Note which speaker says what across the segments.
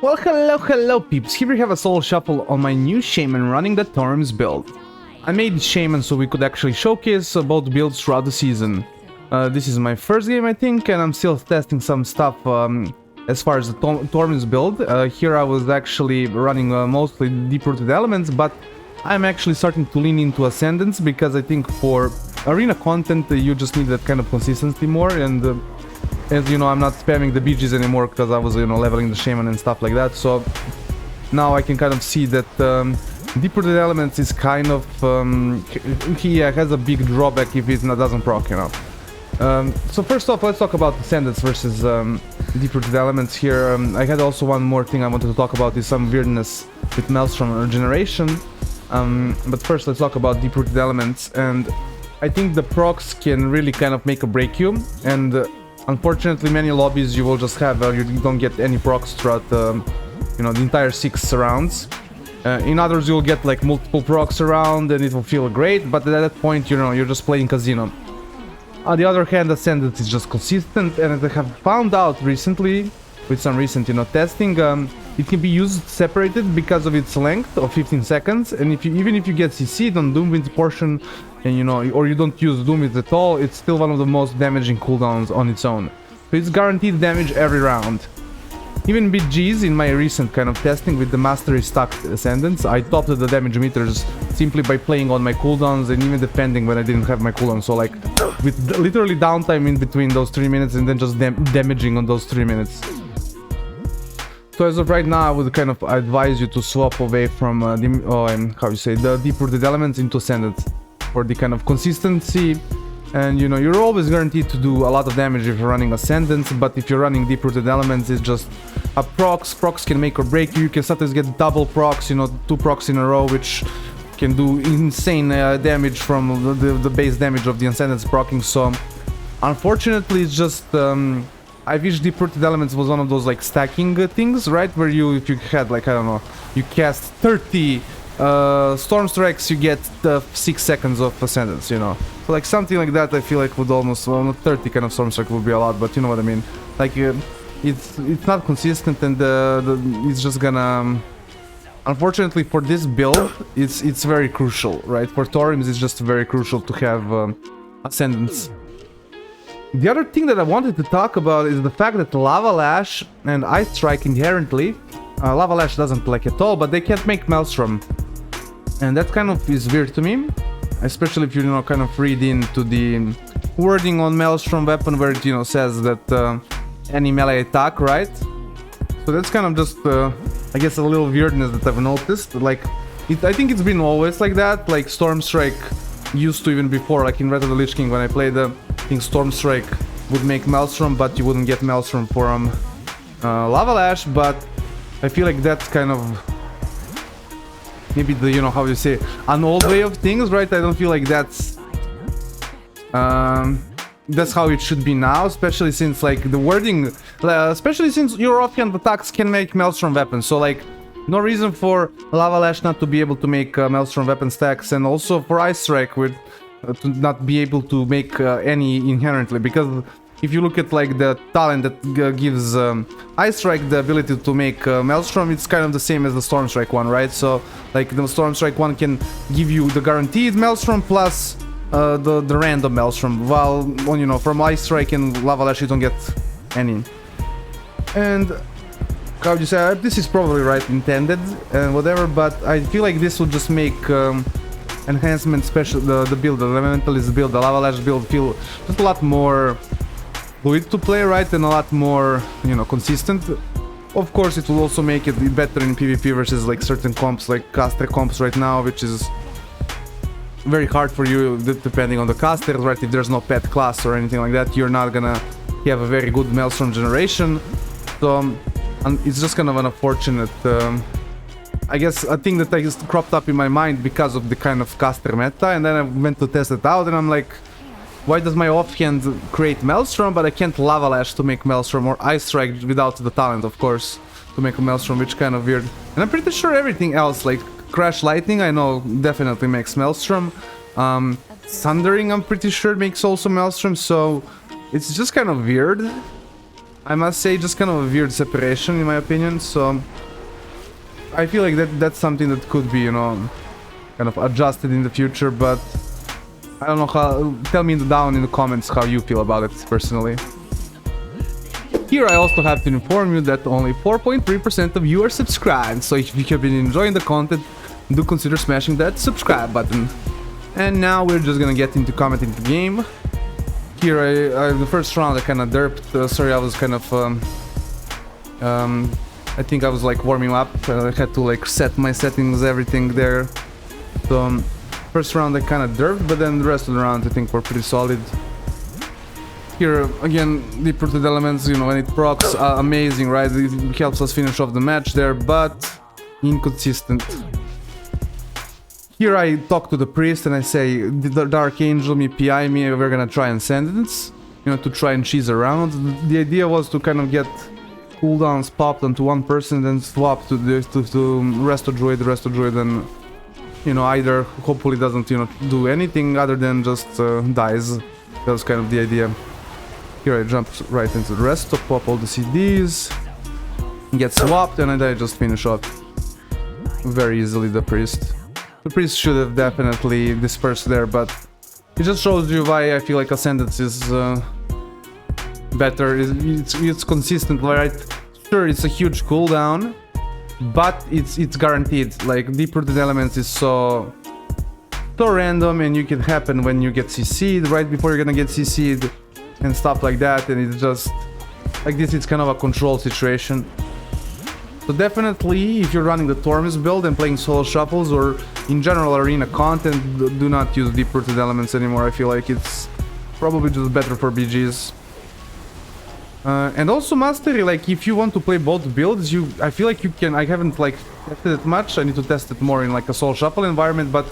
Speaker 1: Well, hello peeps, here we have a solo shuffle on my new Shaman running the Thorim's build. I made Shaman so we could actually showcase both builds throughout the season. This is my first game I think, and I'm still testing some stuff as far as the Thorim's build. Here I was actually running mostly deep-rooted elements, but I'm actually starting to lean into Ascendance because I think for arena content you just need that kind of consistency more, and as you know, I'm not spamming the BGs anymore because I was, leveling the Shaman and stuff like that. So now I can kind of see that deep-rooted elements is kind of he has a big drawback if it doesn't proc, So first off, let's talk about Ascendance versus deep-rooted elements here. I had also one more thing I wanted to talk about, is some weirdness with Maelstrom regeneration. But first, let's talk about deep-rooted elements, and I think the procs can really kind of make or break you, and unfortunately, many lobbies you will just have you don't get any procs throughout the entire 6 rounds. In others, you'll get like multiple procs around, and it will feel great. But at that point, you're just playing casino. On the other hand, Ascendance is just consistent, and I have found out recently, with some recent testing, it can be used separated because of its length of 15 seconds. And even if you get CC'd on Doomwind portion, and or you don't use Doomwind at all, it's still one of the most damaging cooldowns on its own. So it's guaranteed damage every round. Even BGs in my recent kind of testing with the Mastery stacked Ascendance, I topped the damage meters simply by playing on my cooldowns and even defending when I didn't have my cooldown. So like with literally downtime in between those 3 minutes and then just damaging on those 3 minutes. So as of right now, I would kind of advise you to swap away from the deep-rooted elements into Ascendance for the kind of consistency. And you're always guaranteed to do a lot of damage if you're running Ascendance, but if you're running deep-rooted elements, it's just a procs. Procs can make or break you. You can sometimes get double procs, 2 procs in a row, which can do insane damage from the base damage of the Ascendance proccing. So unfortunately, it's just I wish deep-rooted elements was one of those like stacking things, right? Where if you had like, I don't know, you cast 30 Storm Strikes, you get 6 seconds of Ascendance, So like something like that, I feel like would almost, well, not 30 kind of Storm Strike would be a lot, but you know what I mean. Like it's not consistent, and it's just gonna. Unfortunately for this build, it's very crucial, right? For Thorims, it's just very crucial to have Ascendance. The other thing that I wanted to talk about is the fact that Lava Lash and Ice Strike inherently, Lava Lash doesn't like at all, but they can't make Maelstrom. And that kind of is weird to me, especially if you kind of read into the wording on Maelstrom weapon where it says that any melee attack, right? So that's kind of just, I guess, a little weirdness that I've noticed. Like, I think it's been always like that. Like Storm Strike used to, even before, like in Red of the Lich King when I played I think Storm Strike would make Maelstrom, but you wouldn't get Maelstrom from Lava Lash. But I feel like that's kind of maybe the, how you say, an old way of things, right? I don't feel like that's how it should be now, especially since like the wording, especially since your offhand attacks can make Maelstrom weapons. So like no reason for Lava Lash not to be able to make Maelstrom weapon stacks, and also for Ice Strike with to not be able to make any inherently, because if you look at like the talent that gives Ice Strike the ability to make Maelstrom, it's kind of the same as the Storm Strike one, right? So like the Storm Strike one can give you the guaranteed Maelstrom plus the random Maelstrom, while from Ice Strike and Lava Lash you don't get any. And how would you say, this is probably right intended and whatever, but I feel like this would just make Enhancement Special, the build, the Elementalist build, the Lava Lash build feel just a lot more fluid to play, right? And a lot more, consistent. Of course, it will also make it better in PvP versus like certain comps, like caster comps right now, which is very hard for you depending on the casters, right? If there's no pet class or anything like that, you're not gonna have a very good Maelstrom generation. So it's just kind of an unfortunate, I guess, a thing that just cropped up in my mind because of the kind of caster meta, and then I went to test it out, and I'm like, why does my offhand create Maelstrom, but I can't Lava Lash to make Maelstrom, or Ice Strike without the talent, of course, to make a Maelstrom, which kind of weird. And I'm pretty sure everything else, like Crash Lightning, I know definitely makes Maelstrom. Thundering, I'm pretty sure makes also Maelstrom, so it's just kind of weird. I must say, just kind of a weird separation in my opinion, so I feel like that's something that could be, you know, kind of adjusted in the future, but I don't know how. Tell me down in the comments how you feel about it personally. Here I also have to inform you that only 4.3% of you are subscribed, so if you have been enjoying the content, do consider smashing that subscribe button. And now we're just gonna get into commenting the game. Here the first round I kinda derped, sorry, I was kind of I think I was like warming up, I had to like set my settings, everything there. So first round I kinda derped, but then the rest of the round I think were pretty solid. Here again, deep-rooted elements, you know, when it procs, amazing, right? It helps us finish off the match there, but inconsistent. Here I talk to the priest and I say, the Dark Angel me, PI me, we're gonna try Ascendance, you know, to try and cheese around. The idea was to kind of get cooldowns popped onto one person, then swap to the Resto Druid, and, you know, either hopefully doesn't, you know, do anything other than just dies. That was kind of the idea. Here I jump right into the Resto, pop all the CDs, get swapped, and I just finish off very easily the priest. The priest should have definitely dispersed there, but it just shows you why I feel like Ascendance is better. It's consistent, right? Sure, it's a huge cooldown, but it's guaranteed. Like, deep-rooted elements is so random, and it can happen when you get CC'd, right before you're gonna get CC'd, and stuff like that, and it's just like this. It's kind of a control situation. So definitely, if you're running the Thorim's build and playing solo shuffles or in general arena content, do not use deep-rooted elements anymore. I feel like it's probably just better for BGs. And also mastery, like if you want to play both builds, I feel like you can. I haven't like tested it much. I need to test it more in like a solo shuffle environment, but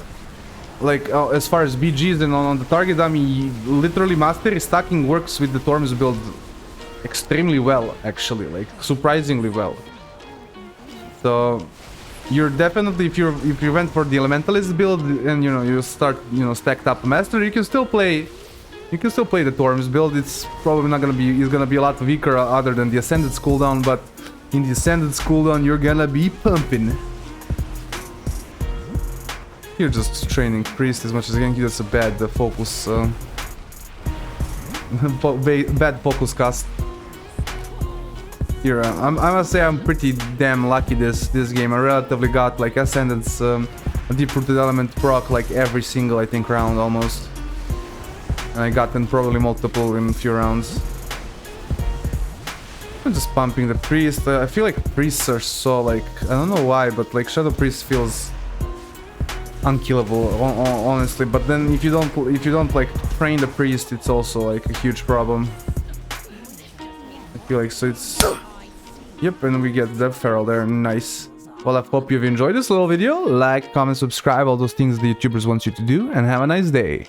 Speaker 1: like as far as BGs and on the target dummy, literally mastery stacking works with the Thorim's build extremely well, actually, like surprisingly well. So you're definitely, if you went for the elementalist build and you know you start, you know, stacked up mastery, you can still play the Thorim's build. It's probably not gonna be, it's gonna be a lot weaker other than the Ascendance cooldown, but in the Ascendance cooldown you're gonna be pumping. You're just training priest as much as Genki. That's a bad focus, bad focus cast. Here, I must say I'm pretty damn lucky this game. I relatively got like Ascendance, a deep-rooted element proc like every single, I think, round almost. And I got them probably multiple in a few rounds. I'm just pumping the priest. I feel like priests are so like, I don't know why, but like Shadow Priest feels unkillable, honestly. But then if you don't like train the priest, it's also like a huge problem. I feel like, so it's, yep, and we get the feral there. Nice. Well, I hope you've enjoyed this little video. Like, comment, subscribe, all those things the YouTubers want you to do, and have a nice day.